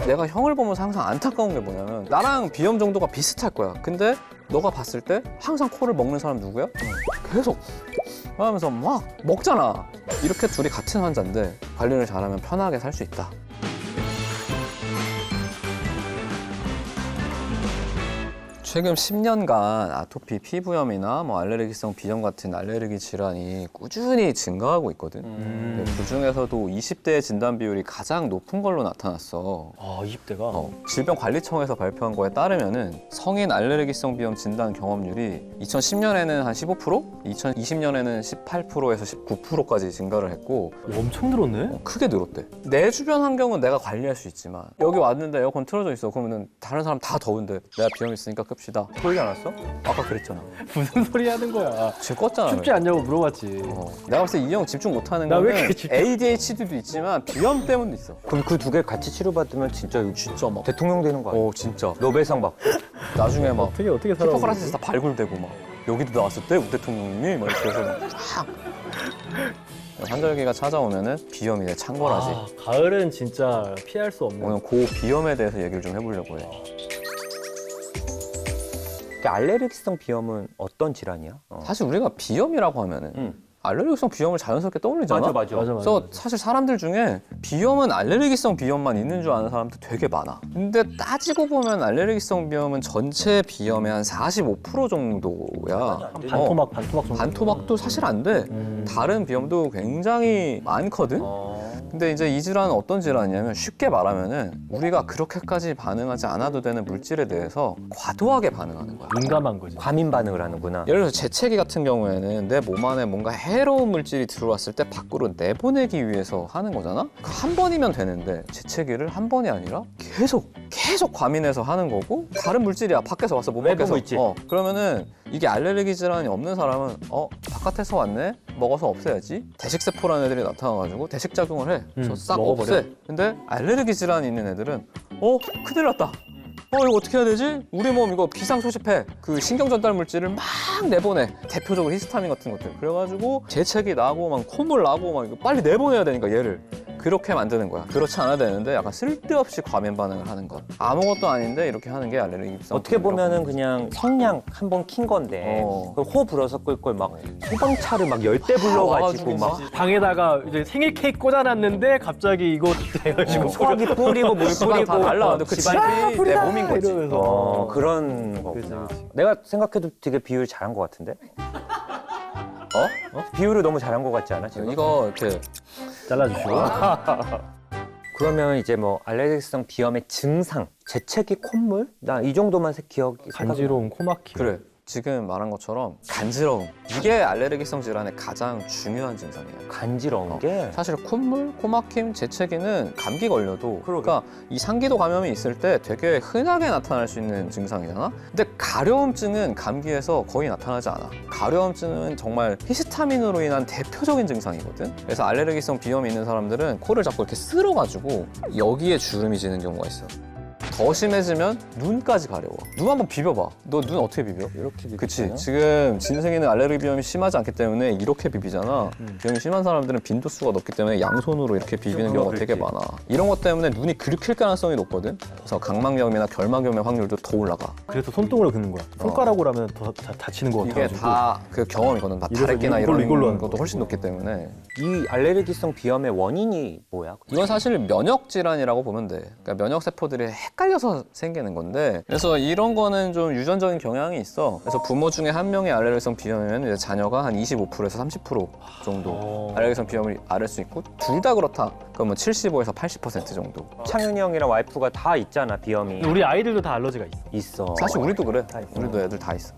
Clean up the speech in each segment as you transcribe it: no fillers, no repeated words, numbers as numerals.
내가 형을 보면서 항상 안타까운 게 뭐냐면 나랑 비염 정도가 비슷할 거야. 근데 너가 봤을 때 항상 코를 먹는 사람 누구야? 계속 하면서 막 먹잖아. 이렇게 둘이 같은 환자인데 관리를 잘하면 편하게 살 수 있다. 최근 10년간 아토피 피부염이나 뭐 알레르기성 비염 같은 알레르기 질환이 꾸준히 증가하고 있거든. 그 중에서도 20대 진단 비율이 가장 높은 걸로 나타났어. 아, 20대가? 질병관리청에서 발표한 거에 따르면은 성인 알레르기성 비염 진단 경험률이 2010년에는 한 15%, 2020년에는 18%에서 19%까지 증가를 했고 엄청 늘었네? 크게 늘었대. 내 주변 환경은 내가 관리할 수 있지만 여기 왔는데 에어컨 틀어져 있어. 그러면은 다른 사람 다 더운데 내가 비염 있으니까 끕시다. 보이지 않았어? 아까 그랬잖아. 무슨 소리 하는 거야? 지금 껐잖아. 춥지 않냐고 물어봤지. 내가 봤을 때 이 형 집중 못하는 나 왜 거는 이렇게 집중- ADHD도 있지만 비염 때문도 있어. 그럼 그 두 개 같이 치료받으면 진짜 막 대통령 되는 거 아니야? 진짜. 노벨상 받고. 나중에 막 어떻게 살아? 히포크라테스 다 발굴되고 막 여기도 나왔을 때 우 대통령님이 막 이렇게 해서 막 환절기가 찾아오면은 비염이 내 창궐하지. 아, 가을은 진짜 피할 수 없는. 오늘 그 비염에 대해서 얘기를 좀 해보려고 해. 알레르기성 비염은 어떤 질환이야? 사실 우리가 비염이라고 하면은 알레르기성 비염을 자연스럽게 떠올리잖아. 맞아. 그래서 사실 사람들 중에 비염은 알레르기성 비염만 있는 줄 아는 사람도 되게 많아. 근데 따지고 보면 알레르기성 비염은 전체 비염의 한 45% 정도야. 반토막 정도. 반토막도 사실 안 돼. 다른 비염도 굉장히 많거든. 근데 이제 이 질환은 어떤 질환이냐면 쉽게 말하면은 우리가 그렇게까지 반응하지 않아도 되는 물질에 대해서 과도하게 반응하는 거야. 민감한 거지. 과민 반응을 하는구나. 예를 들어서 재채기 같은 경우에는 내 몸 안에 뭔가 해로운 물질이 들어왔을 때 밖으로 내보내기 위해서 하는 거잖아? 그 한 번이면 되는데 재채기를 한 번이 아니라 계속 과민해서 하는 거고 다른 물질이야. 밖에서 왔어. 몸 외부 밖에서. 물질. 그러면은 이게 알레르기 질환이 없는 사람은 바깥에서 왔네? 먹어서 없애야지. 대식세포라는 애들이 나타나가지고 대식작용을 해. 그래서 싹 먹어버려. 없애. 근데 알레르기 질환이 있는 애들은 큰일 났다. 이거 어떻게 해야 되지? 우리 몸 이거 비상소집해. 그 신경전달 물질을 막 내보내. 대표적으로 히스타민 같은 것들. 그래가지고 재채기 나고 막 콧물 나고 막 이거 빨리 내보내야 되니까 얘를. 그렇게 만드는 거야. 그렇지 않아야 되는데 약간 쓸데없이 과민 반응을 하는 것. 아무것도 아닌데 이렇게 하는 게 알레르기성. 어떻게 보면은 그냥 성냥 한 번 킨 건데 그걸 호 불어서 끌 걸 막 소방차를 막 10대 불러가지고 막 방에다가 이제 생일 케이크 꽂아놨는데 갑자기 이거 돼가지고 소화기 뿌리고 물 지방 다 뿌리고 날라왔는데 그 지방이 내 몸인 거지. 이러면서. 그런 거구나. 내가 생각해도 되게 비율 잘한 것 같은데? 비율을 너무 잘한 것 같지 않아 지금? 이거 이렇게 잘라주시고. 그러면 이제 뭐 알레르기성 비염의 증상, 재채기, 콧물? 나 이 정도만 기억이 간지러운 코막힘. 그래. 지금 말한 것처럼 간지러움. 이게 알레르기성 질환의 가장 중요한 증상이에요. 간지러운 게 사실 콧물, 코막힘, 재채기는 감기 걸려도 그러니까 이 상기도 감염이 있을 때 되게 흔하게 나타날 수 있는 증상이잖아. 근데 가려움증은 감기에서 거의 나타나지 않아. 가려움증은 정말 히스타민으로 인한 대표적인 증상이거든. 그래서 알레르기성 비염이 있는 사람들은 코를 자꾸 이렇게 쓸어가지고 여기에 주름이 지는 경우가 있어. 더 심해지면 눈까지 가려워. 눈 한번 비벼봐. 너 눈 어떻게 비벼? 이렇게 비비잖아. 그치. 지금 진승이는 알레르기 비염이 심하지 않기 때문에 이렇게 비비잖아. 비염이 심한 사람들은 빈도수가 높기 때문에 양손으로 이렇게 비비는 경우가 되게 많아. 이런 것 때문에 눈이 긁힐 가능성이 높거든. 그래서 각막염이나 결막염의 확률도 더 올라가. 그래서 손등으로 긋는 거야. 손가락으로 하면 더 다치는 거 이게 같아가지고. 다 그 경험이거든. 다 이래서 다래끼나 이걸로 이런 하는 것도 훨씬 높기 때문에. 이 알레르기성 비염의 원인이 뭐야? 이건 사실 면역 질환이라고 보면 돼. 그러니까 면역 세포들이 헷갈려서 생기는 건데, 그래서 이런 거는 좀 유전적인 경향이 있어. 그래서 부모 중에 한 명이 알레르기성 비염이면 이제 자녀가 한 25%에서 30% 정도 알레르기성 비염을 앓을 수 있고, 둘 다 그렇다. 그러면 75에서 80% 정도. 창윤이 형이랑 와이프가 다 있잖아 비염이. 우리 아이들도 다 알러지가 있어. 있어. 사실 우리도 그래. 우리도 애들 다 있어.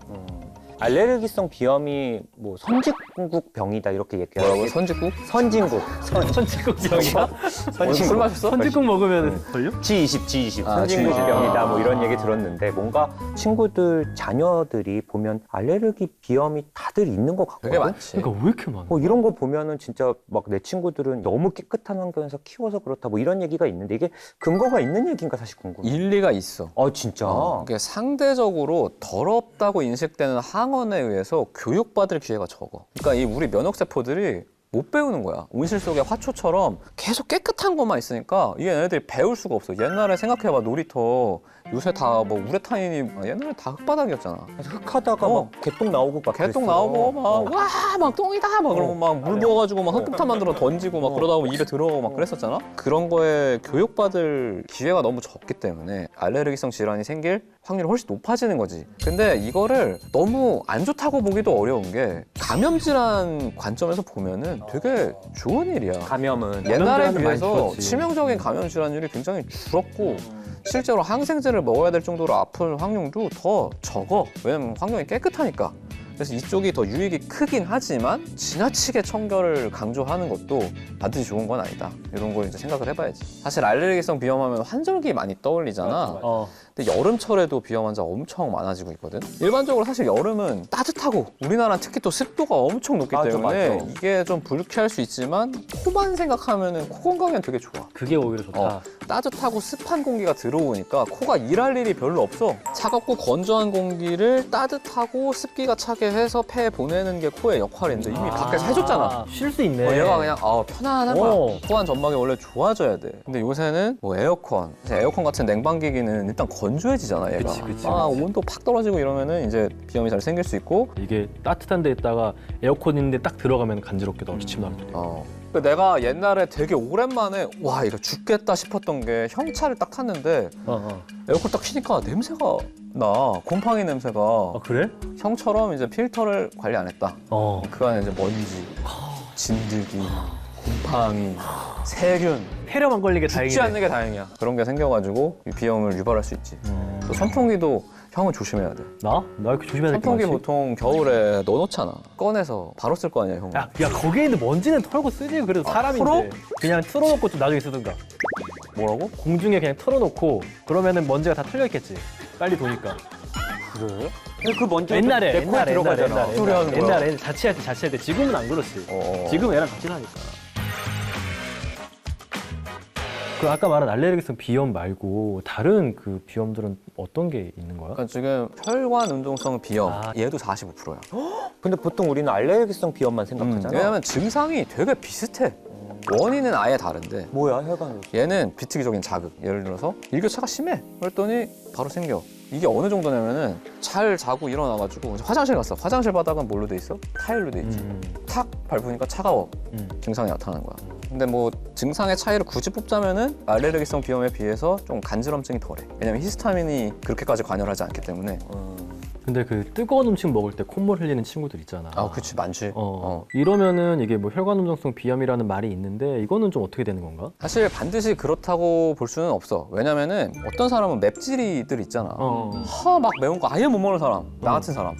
알레르기성 비염이 뭐 선진국 병이다 이렇게 얘기하고. 뭐라고요? 선짓국? 선진국. 선진국 병이야? 오늘 술 마셨어? 선진국 먹으면 걸려? G20 아, 선진국 G20. 병이다 뭐 이런 얘기 들었는데 뭔가 친구들 자녀들이 보면 알레르기 비염이 다들 있는 것 같거든. 되게 많지. 그러니까 왜 이렇게 많아? 이런 거 보면은 진짜 막 내 친구들은 너무 깨끗한 환경에서 키워서 그렇다 뭐 이런 얘기가 있는데 이게 근거가 있는 얘기인가 사실 궁금해. 일리가 있어. 진짜. 이게 상대적으로 더럽다고 인식되는 항원에 의해서 교육받을 기회가 적어. 그러니까 이 우리 면역 세포들이 못 배우는 거야. 온실 속의 화초처럼 계속 깨끗한 것만 있으니까 이게 얘네들이 배울 수가 없어. 옛날에 생각해봐, 놀이터. 요새 다 뭐 우레탄이니 옛날에 다 흙바닥이었잖아. 그래서 흙하다가 막 개똥 나오고 막 개똥 그랬어. 나오고 막 와 막 똥이다 막 그러고 막 물 부어가지고 막 흙폭탄 만들어 던지고 막 그러다 보면 입에 들어가고 막 그랬었잖아. 그런 거에 교육받을 기회가 너무 적기 때문에 알레르기성 질환이 생길 확률이 훨씬 높아지는 거지. 근데 이거를 너무 안 좋다고 보기도 어려운 게 감염 질환 관점에서 보면은 되게 좋은 일이야. 감염은 옛날에 감염 질환은 비해서 많이 줄었지. 치명적인 감염 질환율이 굉장히 줄었고 실제로 항생제를 먹어야 될 정도로 아플 확률도 더 적어. 왜냐면 환경이 깨끗하니까. 그래서 이쪽이 더 유익이 크긴 하지만 지나치게 청결을 강조하는 것도 반드시 좋은 건 아니다. 이런 걸 이제 생각을 해봐야지. 사실 알레르기성 비염하면 환절기 많이 떠올리잖아. 근데 여름철에도 비염 환자 엄청 많아지고 있거든. 일반적으로 사실 여름은 따뜻하고 우리나라는 특히 또 습도가 엄청 높기 맞아, 때문에 맞아. 이게 좀 불쾌할 수 있지만 코만 생각하면은 코 건강에는 되게 좋아. 그게 오히려 좋다. 따뜻하고 습한 공기가 들어오니까 코가 일할 일이 별로 없어. 차갑고 건조한 공기를 따뜻하고 습기가 차게 해서 폐에 보내는 게 코의 역할인데 이미 밖에서 해줬잖아. 쉴 수 있네. 얘가 그냥 편안한 거야. 어. 코 안 전막이 원래 좋아져야 돼. 근데 요새는 뭐 에어컨, 에어컨 같은 냉방기기는 일단 건조해지잖아, 얘가. 그치. 온도 팍 떨어지고 이러면은 이제 비염이 잘 생길 수 있고. 이게 따뜻한 데 있다가 에어컨 있는데 딱 들어가면 간지럽게 기침 나고. 내가 옛날에 되게 오랜만에 와 이거 죽겠다 싶었던 게 형 차를 딱 탔는데 에어컨 딱 키니까 냄새가 나. 곰팡이 냄새가. 아 그래? 형처럼 이제 필터를 관리 안 했다. 그 안에 이제 먼지, 진드기, 곰팡이, 세균 폐렴 안 걸리게 죽지 다행이네. 않는 게 다행이야. 그런 게 생겨가지고 이 비염을 유발할 수 있지. 또 선풍기도 형은 조심해야 돼. 나? 나 이렇게 조심해야 될 게 선풍기 많지? 보통 겨울에 넣어놓잖아. 꺼내서 바로 쓸 거 아니야, 형은. 야 거기에 있는 먼지는 털고 쓰지. 그래도 사람인데. 털어? 그냥 틀어놓고 좀 나중에 쓰든가. 뭐라고? 공중에 그냥 틀어놓고 그러면은 먼지가 다 털려 있겠지. 빨리 도니까. 그래? 그 먼저 옛날에 내 코에 들어가잖아. 소리 하는 거야. 옛날에 자취할 때 지금은 안 그렇지. 지금 애랑 같이 사니까. 그 아까 말한 알레르기성 비염 말고 다른 그 비염들은 어떤 게 있는 거야? 그러니까 지금 혈관 운동성 비염 아. 얘도 45%야. 근데 보통 우리는 알레르기성 비염만 생각하잖아. 왜냐면 증상이 되게 비슷해. 원인은 아예 다른데 뭐야 혈관? 얘는 비특이적인 자극. 예를 들어서 일교차가 심해. 그랬더니 바로 생겨. 이게 어느 정도냐면은 잘 자고 일어나가지고 이제 화장실 갔어. 화장실 바닥은 뭘로 돼 있어? 타일로 돼 있지. 탁 밟으니까 차가워. 증상이 나타나는 거야. 근데 뭐 증상의 차이를 굳이 뽑자면은 알레르기성 비염에 비해서 좀 간지럼증이 덜해. 왜냐면 히스타민이 그렇게까지 관여를 하지 않기 때문에. 근데 그 뜨거운 음식 먹을 때 콧물 흘리는 친구들 있잖아. 그치 많지. 이러면은 이게 뭐 혈관 운동성 비염이라는 말이 있는데 이거는 좀 어떻게 되는 건가? 사실 반드시 그렇다고 볼 수는 없어. 왜냐면은 어떤 사람은 맵찔이들 있잖아. 막 매운 거 아예 못 먹는 사람. 나 같은 사람.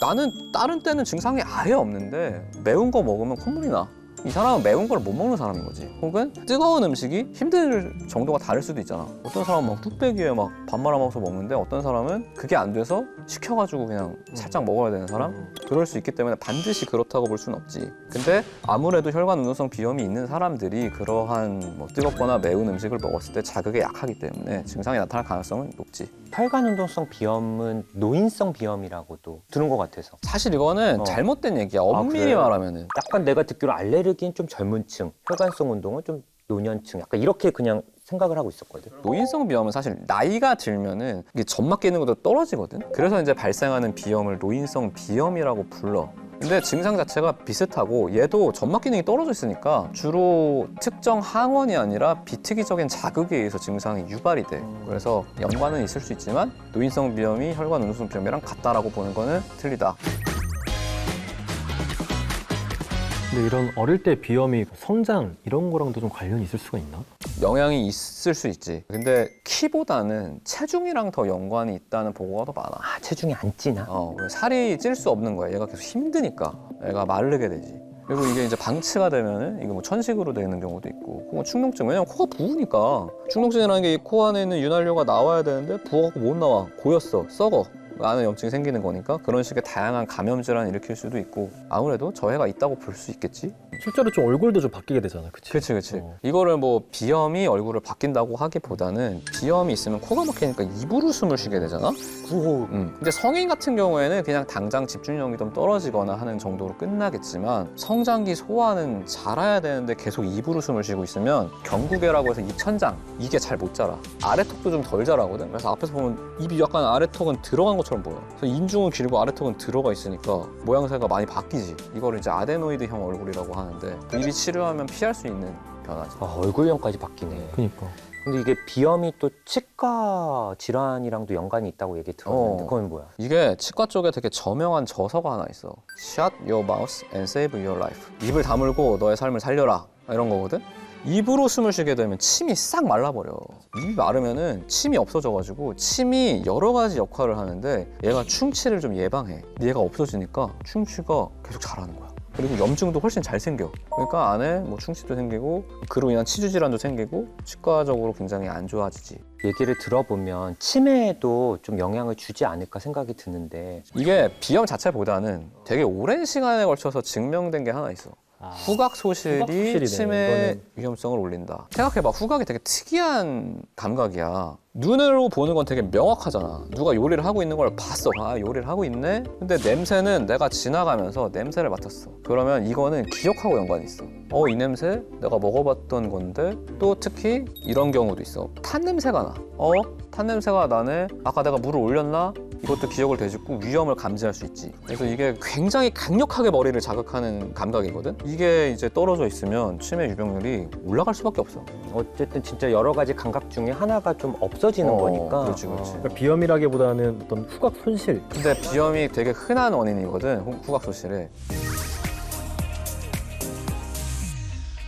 나는 다른 때는 증상이 아예 없는데 매운 거 먹으면 콧물이 나. 이 사람은 매운 걸 못 먹는 사람인 거지. 혹은 뜨거운 음식이 힘들 정도가 다를 수도 있잖아. 어떤 사람은 막 뚝배기에 막 밥 말아 먹어서 먹는데 어떤 사람은 그게 안 돼서 시켜가지고 그냥 살짝 먹어야 되는 사람? 그럴 수 있기 때문에 반드시 그렇다고 볼 수는 없지. 근데 아무래도 혈관 운동성 비염이 있는 사람들이 그러한 뭐 뜨겁거나 매운 음식을 먹었을 때 자극에 약하기 때문에 증상이 나타날 가능성은 높지. 혈관 운동성 비염은 노인성 비염이라고도 들은 것 같아서. 사실 이거는 잘못된 얘기야. 엄밀히 그래요? 말하면은. 약간 내가 듣기로 알레르기는 좀 젊은 층, 혈관성 운동은 좀 노년층, 약간 이렇게 그냥 생각을 하고 있었거든. 노인성 비염은 사실 나이가 들면은 이게 점막 기능도 떨어지거든. 그래서 이제 발생하는 비염을 노인성 비염이라고 불러. 근데 증상 자체가 비슷하고 얘도 점막 기능이 떨어져 있으니까 주로 특정 항원이 아니라 비특이적인 자극에 의해서 증상이 유발이 돼. 그래서 연관은 있을 수 있지만 노인성 비염이 혈관 운동성 비염이랑 같다라고 보는 거는 틀리다. 근데 이런 어릴 때 비염이 성장 이런 거랑도 좀 관련이 있을 수가 있나? 영향이 있을 수 있지. 근데 키보다는 체중이랑 더 연관이 있다는 보고가 더 많아. 체중이 안 찌나? 살이 찔 수 없는 거야. 얘가 계속 힘드니까 애가 마르게 되지. 그리고 이게 이제 방치가 되면은 이거 뭐 천식으로 되는 경우도 있고, 혹은 축농증. 왜냐면 코가 부으니까. 축농증이라는 게 이 코 안에 있는 윤활유가 나와야 되는데 부어갖고 못 나와. 고였어. 썩어. 안에 염증이 생기는 거니까 그런 식의 다양한 감염 질환을 일으킬 수도 있고 아무래도 저해가 있다고 볼 수 있겠지. 실제로 좀 얼굴도 좀 바뀌게 되잖아, 그치? 그치. 이거를 뭐 비염이 얼굴을 바뀐다고 하기보다는 비염이 있으면 코가 막히니까 입으로 숨을 쉬게 되잖아. 근데 성인 같은 경우에는 그냥 당장 집중력이 좀 떨어지거나 하는 정도로 끝나겠지만 성장기 소화는 잘해야 되는데 계속 입으로 숨을 쉬고 있으면 경구개라고 해서 입천장 이게 잘 못 자라. 아래턱도 좀 덜 자라거든. 그래서 앞에서 보면 입이 약간 아래턱은 들어간 것처럼 보여. 그래서 인중은 길고 아래턱은 들어가 있으니까 모양새가 많이 바뀌지. 이거를 이제 아데노이드형 얼굴이라고 하는데 미리 치료하면 피할 수 있는 변화지. 아, 얼굴형까지 바뀌네. 그니까. 근데 이게 비염이 또 치과 질환이랑도 연관이 있다고 얘기 들었는데 그건 뭐야? 이게 치과 쪽에 되게 저명한 저서가 하나 있어. Shut your mouth and save your life. 입을 다물고 너의 삶을 살려라. 이런 거거든. 입으로 숨을 쉬게 되면 침이 싹 말라버려. 입이 마르면은 침이 없어져가지고 침이 여러 가지 역할을 하는데 얘가 충치를 좀 예방해. 얘가 없어지니까 충치가 계속 자라는 거야. 그리고 염증도 훨씬 잘 생겨. 그러니까 안에 뭐 충치도 생기고 그로 인한 치주 질환도 생기고 치과적으로 굉장히 안 좋아지지. 얘기를 들어보면 치매에도 좀 영향을 주지 않을까 생각이 드는데 이게 비염 자체보다는 되게 오랜 시간에 걸쳐서 증명된 게 하나 있어. 후각 소실이 후각소실이네, 치매 이거는. 위험성을 올린다. 생각해봐. 후각이 되게 특이한 감각이야. 눈으로 보는 건 되게 명확하잖아. 누가 요리를 하고 있는 걸 봤어. 아, 요리를 하고 있네? 근데 냄새는 내가 지나가면서 냄새를 맡았어. 그러면 이거는 기억하고 연관이 있어. 이 냄새 내가 먹어봤던 건데 또 특히 이런 경우도 있어. 탄 냄새가 나. 탄 냄새가 나네. 아까 내가 물을 올렸나? 이것도 기억을 되짚고 위험을 감지할 수 있지. 그래서 이게 굉장히 강력하게 머리를 자극하는 감각이거든. 이게 이제 떨어져 있으면 치매 유병률이 올라갈 수밖에 없어. 어쨌든 진짜 여러 가지 감각 중에 하나가 좀 없어지는 거니까. 그렇지. 그러니까 비염이라기보다는 어떤 후각 손실. 근데 비염이 되게 흔한 원인이거든. 후각 소실에.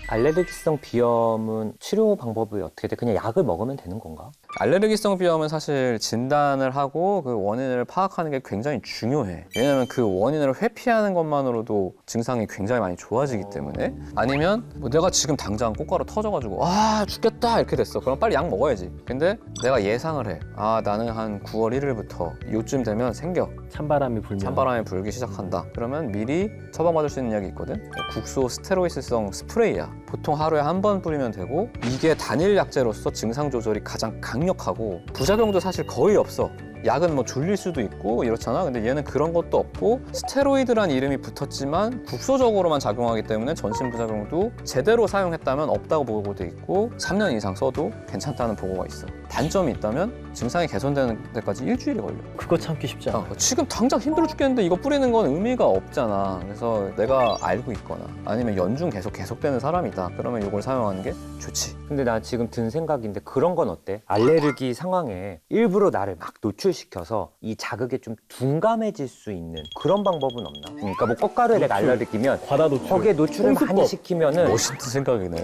알레르기성 비염은 치료 방법이 어떻게 돼? 그냥 약을 먹으면 되는 건가? 알레르기성 비염은 사실 진단을 하고 그 원인을 파악하는 게 굉장히 중요해. 왜냐면 그 원인을 회피하는 것만으로도 증상이 굉장히 많이 좋아지기 때문에. 아니면 뭐 내가 지금 당장 꽃가루 터져가지고 죽겠다 이렇게 됐어. 그럼 빨리 약 먹어야지. 근데 내가 예상을 해. 나는 한 9월 1일부터 요쯤 되면 생겨. 찬바람이 불면. 찬바람이 불기 시작한다. 그러면 미리 처방받을 수 있는 약이 있거든. 국소 스테로이드성 스프레이야. 보통 하루에 한 번 뿌리면 되고 이게 단일 약제로서 증상 조절이 가장 강력하고 부작용도 사실 거의 없어. 약은 뭐 졸릴 수도 있고 이렇잖아. 근데 얘는 그런 것도 없고 스테로이드란 이름이 붙었지만 국소적으로만 작용하기 때문에 전신 부작용도 제대로 사용했다면 없다고 보고돼 있고 3년 이상 써도 괜찮다는 보고가 있어. 단점이 있다면 증상이 개선되는 데까지 일주일이 걸려. 그거 참기 쉽지 않아. 지금 당장 힘들어 죽겠는데 이거 뿌리는 건 의미가 없잖아. 그래서 내가 알고 있거나 아니면 연중 계속되는 사람이다. 그러면 이걸 사용하는 게 좋지. 근데 나 지금 든 생각인데 그런 건 어때? 알레르기 상황에 일부러 나를 막 노출시켜서 이 자극에 좀 둔감해질 수 있는 그런 방법은 없나? 그러니까 뭐 꽃가루에 내가 알레르기면 과다 노출. 거기에 노출을 많이 홍수법. 시키면은 멋있는 생각이네.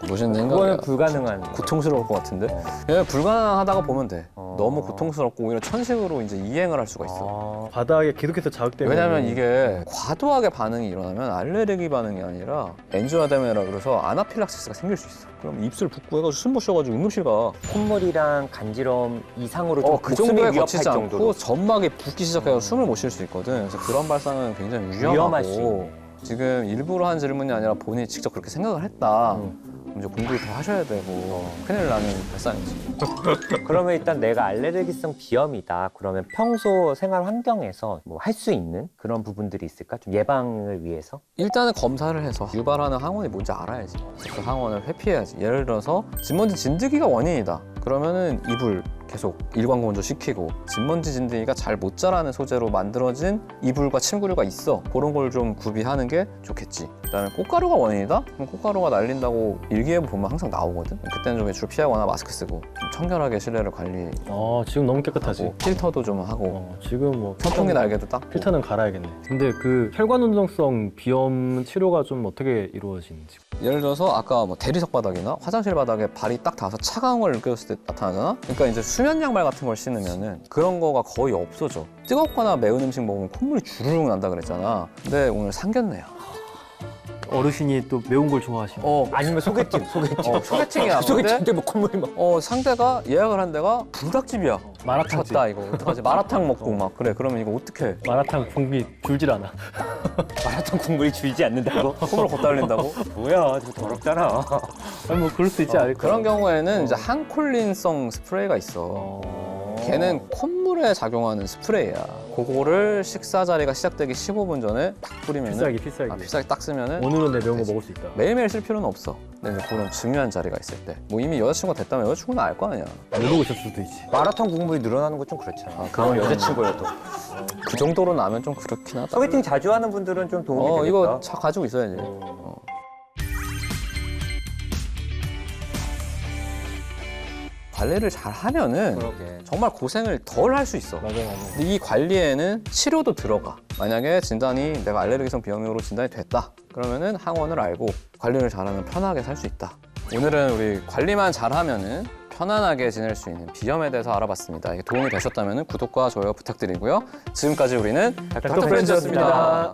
멋있는 그거는 생각이야. 불가능한. 고통스러울 것 같은데? 예, 불가능하다가 보면 돼. 어. 너무 고통스럽고 오히려 천식으로 이제 이행을 할 수가 있어. 바닥에 계속해서 자극되면. 왜냐면 이게 과도하게 반응이 일어나면 알레르기 반응이 아니라 엔지오아데메라 그래서 아나필락시스가 생길 수 있어. 그럼 입술 붓고 해가지고 숨 못 쉬어가지고 응급실 가. 콧물이랑 간지럼 이상으로 좀 그 목숨이 정도에 위협할 거치지 정도로. 않고 점막이 붓기 시작해서 숨을 못 쉴 수 있거든. 그래서 그런 발상은 굉장히 위험할 수 위험하고 있네. 지금 일부러 한 질문이 아니라 본인이 직접 그렇게 생각을 했다. 이제 공부를 더 하셔야 되고 큰일 나는 발상이지. 그러면 일단 내가 알레르기성 비염이다. 그러면 평소 생활 환경에서 뭐 할 수 있는 그런 부분들이 있을까? 좀 예방을 위해서? 일단은 검사를 해서 유발하는 항원이 뭔지 알아야지. 그래서 그 항원을 회피해야지. 예를 들어서 진먼지 진드기가 원인이다. 그러면은 이불 계속 일광건조 시키고 진먼지 진드기가 잘 못 자라는 소재로 만들어진 이불과 침구류가 있어. 그런 걸 좀 구비하는 게 좋겠지. 그다음에 꽃가루가 원인이다? 그럼 꽃가루가 날린다고 일기예보 보면 항상 나오거든. 그때는 좀 외출 피하거나 마스크 쓰고 좀 청결하게 실내를 관리하고 지금 너무 깨끗하지. 필터도 좀 하고 지금 뭐 선풍기 날개도 닦고. 필터는 갈아야겠네. 근데 그 혈관운동성 비염 치료가 좀 어떻게 이루어지는지. 예를 들어서 아까 뭐 대리석 바닥이나 화장실 바닥에 발이 딱 닿아서 차가운 걸 느꼈을 때 나타나잖아? 그러니까 이제 수면 양말 같은 걸 신으면은 그런 거가 거의 없어져. 뜨겁거나 매운 음식 먹으면 콧물이 주르륵 난다 그랬잖아. 근데 오늘 상견례야. 어르신이 또 매운 걸 좋아하시고. 아니면 소개팅. 소개팅이야. 소개팅 때 뭐 콧물이 막. 상대가 예약을 한 데가 불닭집이야. 마라탕 쳤다 이거 어떡하지? 마라탕 먹고 막 그래. 그러면 이거 어떡해? 마라탕 국물이 줄질 않아. 마라탕 국물이 줄지 않는다고? 콧물 걷다 흘린다고? 뭐야, 저 더럽잖아. 아니 뭐 그럴 수 있지 않을까? 그런 경우에는 이제 항콜린성 스프레이가 있어. 걔는 콧물에 작용하는 스프레이야. 그거를 식사 자리가 시작되기 15분 전에 딱 뿌리면은 필살기. 필살기 딱 쓰면은 오늘은 내 매운 거 먹을 수 있다. 매일매일 쓸 필요는 없어. 근데 이제 그런 중요한 자리가 있을 때. 뭐 이미 여자친구가 됐다면 여자친구는 알 거 아니야. 모르고 있을 수도 있지. 마라탕 국물이 늘어나는 건 좀 그렇잖아. 그건 여자친구여도. 그 정도로 나면 좀 그렇긴 하다. 소개팅 자주 하는 분들은 좀 도움이 되겠다. 이거 가지고 있어야지. 관리를 잘 하면은 그러게. 정말 고생을 덜 할 수 있어. 맞아. 근데 이 관리에는 치료도 들어가. 만약에 진단이 내가 알레르기성 비염으로 진단이 됐다. 그러면은 항원을 알고 관리를 잘하면 편하게 살 수 있다. 오늘은 우리 관리만 잘하면은 편안하게 지낼 수 있는 비염에 대해서 알아봤습니다. 이게 도움이 되셨다면 구독과 좋아요 부탁드리고요. 지금까지 우리는 닥터 프렌즈였습니다.